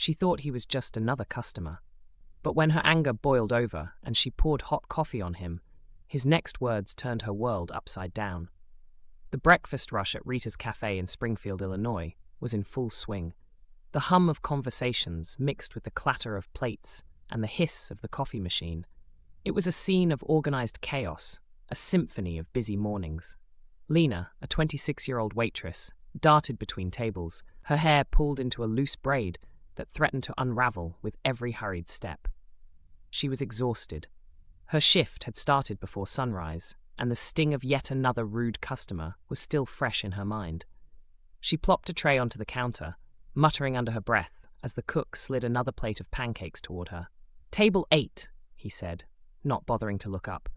She thought he was just another customer. But when her anger boiled over and she poured hot coffee on him, his next words turned her world upside down. The breakfast rush at Rita's Cafe in Springfield, Illinois, was in full swing. The hum of conversations mixed with the clatter of plates and the hiss of the coffee machine. It was a scene of organized chaos, a symphony of busy mornings. Lena, a 26-year-old waitress, darted between tables, her hair pulled into a loose braid that threatened to unravel with every hurried step. She was exhausted. Her shift had started before sunrise, and the sting of yet another rude customer was still fresh in her mind. She plopped a tray onto the counter, muttering under her breath as the cook slid another plate of pancakes toward her. "Table 8, he said, not bothering to look up.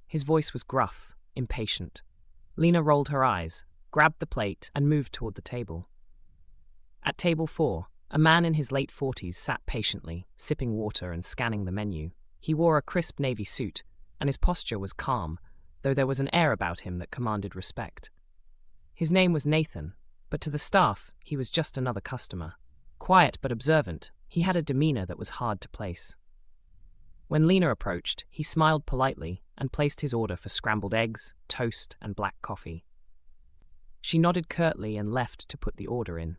His voice was gruff, impatient. Lena rolled her eyes, grabbed the plate, and moved toward the table. At table 4, a man in his late 40s sat patiently, sipping water and scanning the menu. He wore a crisp navy suit, and his posture was calm, though there was an air about him that commanded respect. His name was Nathan, but to the staff, he was just another customer. Quiet but observant, he had a demeanor that was hard to place. When Lena approached, he smiled politely and placed his order for scrambled eggs, toast, and black coffee. She nodded curtly and left to put the order in.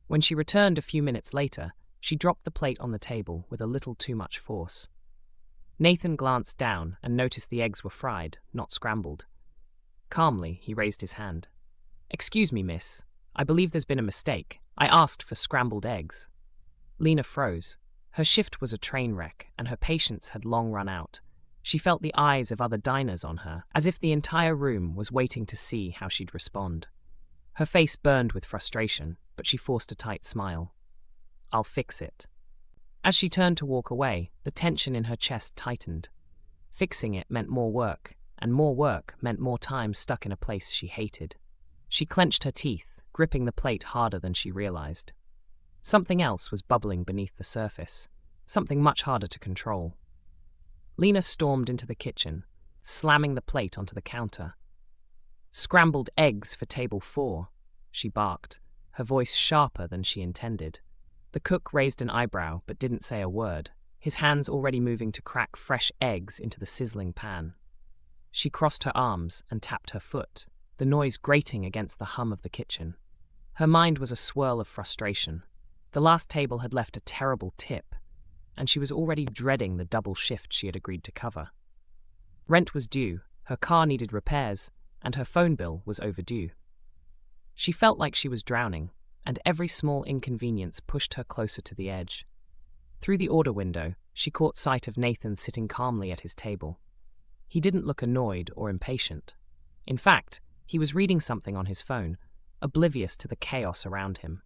When she returned a few minutes later, she dropped the plate on the table with a little too much force. Nathan glanced down and noticed the eggs were fried, not scrambled. Calmly, he raised his hand. "Excuse me, miss. I believe there's been a mistake. I asked for scrambled eggs." Lena froze. Her shift was a train wreck, and her patience had long run out. She felt the eyes of other diners on her, as if the entire room was waiting to see how she'd respond. Her face burned with frustration, but she forced a tight smile. "I'll fix it." As she turned to walk away, the tension in her chest tightened. Fixing it meant more work, and more work meant more time stuck in a place she hated. She clenched her teeth, gripping the plate harder than she realized. Something else was bubbling beneath the surface, something much harder to control. Lena stormed into the kitchen, slamming the plate onto the counter. "Scrambled eggs for table 4, she barked, her voice sharper than she intended. The cook raised an eyebrow but didn't say a word, his hands already moving to crack fresh eggs into the sizzling pan. She crossed her arms and tapped her foot, the noise grating against the hum of the kitchen. Her mind was a swirl of frustration. The last table had left a terrible tip, and she was already dreading the double shift she had agreed to cover. Rent was due, her car needed repairs, and her phone bill was overdue. She felt like she was drowning, and every small inconvenience pushed her closer to the edge. Through the order window, she caught sight of Nathan sitting calmly at his table. He didn't look annoyed or impatient. In fact, he was reading something on his phone, oblivious to the chaos around him.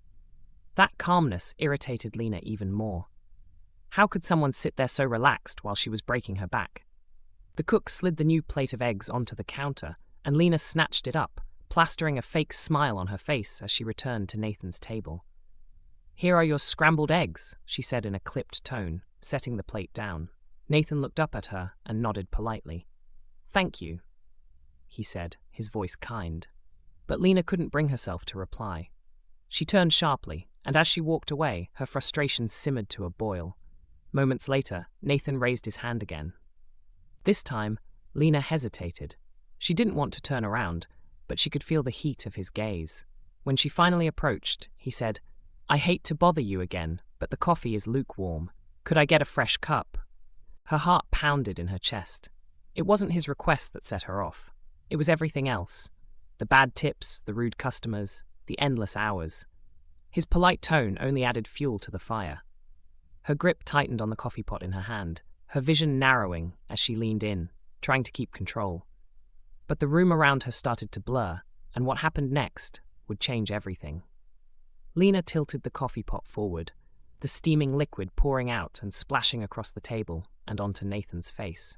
That calmness irritated Lena even more. How could someone sit there so relaxed while she was breaking her back? The cook slid the new plate of eggs onto the counter, and Lena snatched it up, plastering a fake smile on her face as she returned to Nathan's table. "Here are your scrambled eggs," she said in a clipped tone, setting the plate down. Nathan looked up at her and nodded politely. "Thank you," he said, his voice kind. But Lena couldn't bring herself to reply. She turned sharply, and as she walked away, her frustration simmered to a boil. Moments later, Nathan raised his hand again. This time, Lena hesitated. She didn't want to turn around, but she could feel the heat of his gaze. When she finally approached, he said, "I hate to bother you again, but the coffee is lukewarm. Could I get a fresh cup?" Her heart pounded in her chest. It wasn't his request that set her off. It was everything else. The bad tips, the rude customers, the endless hours. His polite tone only added fuel to the fire. Her grip tightened on the coffee pot in her hand, her vision narrowing as she leaned in, trying to keep control. But the room around her started to blur, and what happened next would change everything. Lena tilted the coffee pot forward, the steaming liquid pouring out and splashing across the table and onto Nathan's face.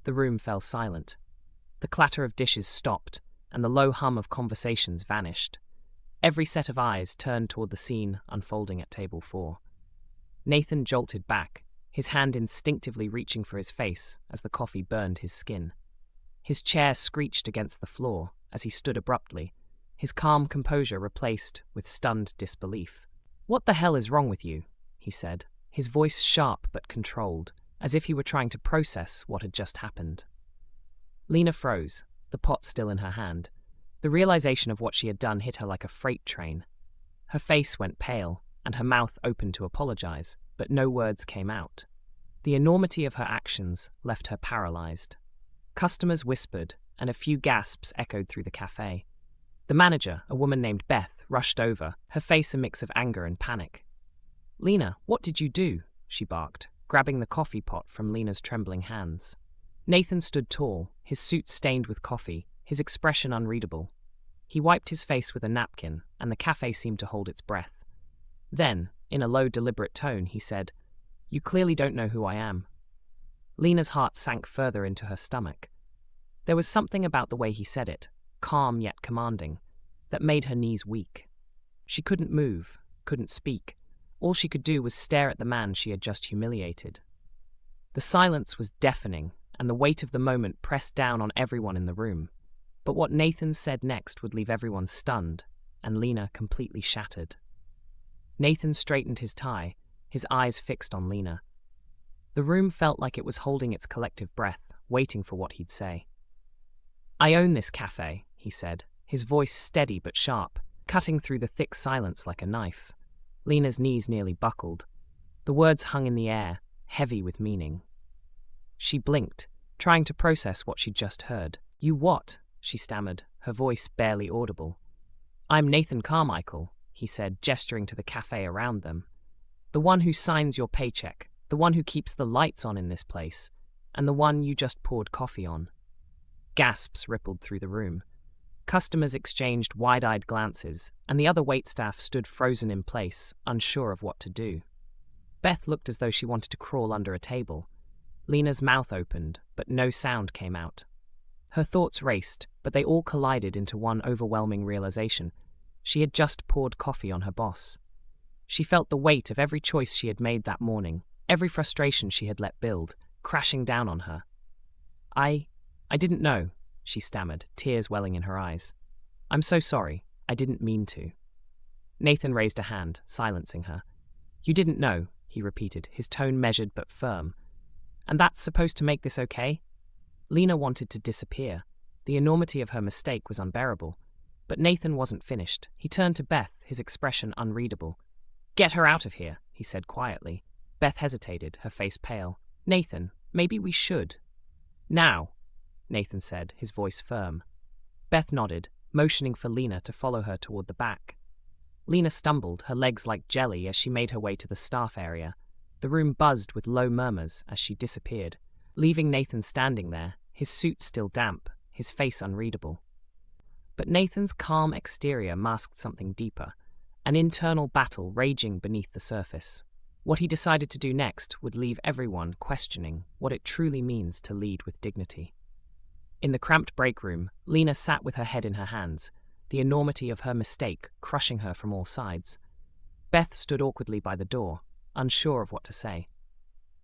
The room fell silent. The clatter of dishes stopped, and the low hum of conversations vanished. Every set of eyes turned toward the scene unfolding at table 4. Nathan jolted back, his hand instinctively reaching for his face as the coffee burned his skin. His chair screeched against the floor as he stood abruptly, his calm composure replaced with stunned disbelief. "What the hell is wrong with you?" he said, his voice sharp but controlled, as if he were trying to process what had just happened. Lena froze, the pot still in her hand. The realization of what she had done hit her like a freight train. Her face went pale, and her mouth opened to apologize, but no words came out. The enormity of her actions left her paralyzed. Customers whispered, and a few gasps echoed through the cafe. The manager, a woman named Beth, rushed over, her face a mix of anger and panic. "Lena, what did you do?" she barked, grabbing the coffee pot from Lena's trembling hands. Nathan stood tall, his suit stained with coffee, his expression unreadable. He wiped his face with a napkin, and the cafe seemed to hold its breath. Then, in a low, deliberate tone, he said, "You clearly don't know who I am." Lena's heart sank further into her stomach. There was something about the way he said it, calm yet commanding, that made her knees weak. She couldn't move, couldn't speak. All she could do was stare at the man she had just humiliated. The silence was deafening, and the weight of the moment pressed down on everyone in the room. But what Nathan said next would leave everyone stunned, and Lena completely shattered. Nathan straightened his tie, his eyes fixed on Lena. The room felt like it was holding its collective breath, waiting for what he'd say. "I own this cafe," he said, his voice steady but sharp, cutting through the thick silence like a knife. Lena's knees nearly buckled. The words hung in the air, heavy with meaning. She blinked, trying to process what she'd just heard. "You what?" she stammered, her voice barely audible. "I'm Nathan Carmichael," he said, gesturing to the cafe around them. "The one who signs your paycheck, the one who keeps the lights on in this place, and the one you just poured coffee on." Gasps rippled through the room. Customers exchanged wide-eyed glances, and the other waitstaff stood frozen in place, unsure of what to do. Beth looked as though she wanted to crawl under a table. Lena's mouth opened, but no sound came out. Her thoughts raced, but they all collided into one overwhelming realization. She had just poured coffee on her boss. She felt the weight of every choice she had made that morning, every frustration she had let build, crashing down on her. I didn't know," she stammered, tears welling in her eyes. "I'm so sorry. I didn't mean to." Nathan raised a hand, silencing her. "You didn't know," he repeated, his tone measured but firm. "And that's supposed to make this okay?" Lena wanted to disappear. The enormity of her mistake was unbearable. But Nathan wasn't finished. He turned to Beth, his expression unreadable. "Get her out of here," he said quietly. Beth hesitated, her face pale. "Nathan, maybe we should." "Now," Nathan said, his voice firm. Beth nodded, motioning for Lena to follow her toward the back. Lena stumbled, her legs like jelly, as she made her way to the staff area. The room buzzed with low murmurs as she disappeared, leaving Nathan standing there, his suit still damp, his face unreadable. But Nathan's calm exterior masked something deeper, an internal battle raging beneath the surface. What he decided to do next would leave everyone questioning what it truly means to lead with dignity. In the cramped break room, Lena sat with her head in her hands, the enormity of her mistake crushing her from all sides. Beth stood awkwardly by the door, unsure of what to say.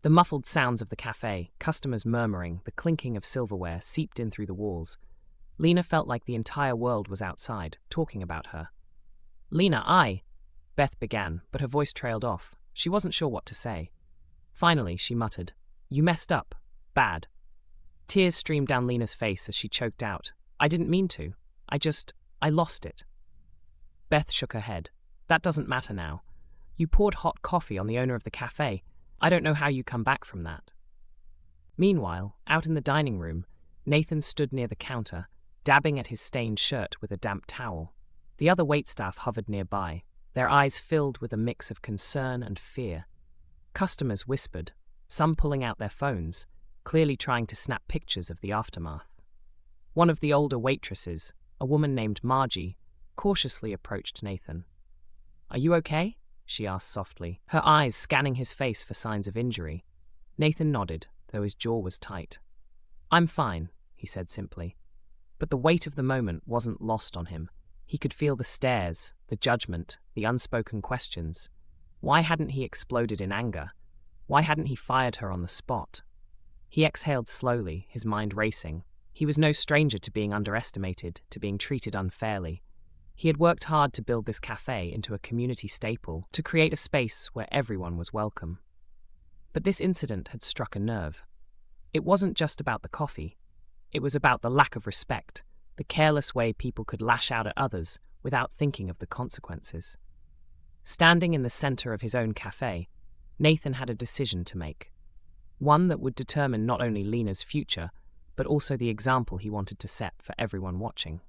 The muffled sounds of the cafe, customers murmuring, the clinking of silverware seeped in through the walls. Lena felt like the entire world was outside, talking about her. "Lena, Beth began, but her voice trailed off. She wasn't sure what to say. Finally, she muttered, "You messed up. Bad." Tears streamed down Lena's face as she choked out, "I didn't mean to. I lost it." Beth shook her head. "That doesn't matter now. You poured hot coffee on the owner of the cafe. I don't know how you come back from that." Meanwhile, out in the dining room, Nathan stood near the counter, dabbing at his stained shirt with a damp towel. The other waitstaff hovered nearby, their eyes filled with a mix of concern and fear. Customers whispered, some pulling out their phones, clearly trying to snap pictures of the aftermath. One of the older waitresses, a woman named Margie, cautiously approached Nathan. "Are you okay?" she asked softly, her eyes scanning his face for signs of injury. Nathan nodded, though his jaw was tight. "I'm fine," he said simply. But the weight of the moment wasn't lost on him. He could feel the stares, the judgment, the unspoken questions. Why hadn't he exploded in anger? Why hadn't he fired her on the spot? He exhaled slowly, his mind racing. He was no stranger to being underestimated, to being treated unfairly. He had worked hard to build this cafe into a community staple, to create a space where everyone was welcome. But this incident had struck a nerve. It wasn't just about the coffee. It was about the lack of respect, the careless way people could lash out at others without thinking of the consequences. Standing in the center of his own cafe, Nathan had a decision to make. One that would determine not only Lena's future, but also the example he wanted to set for everyone watching.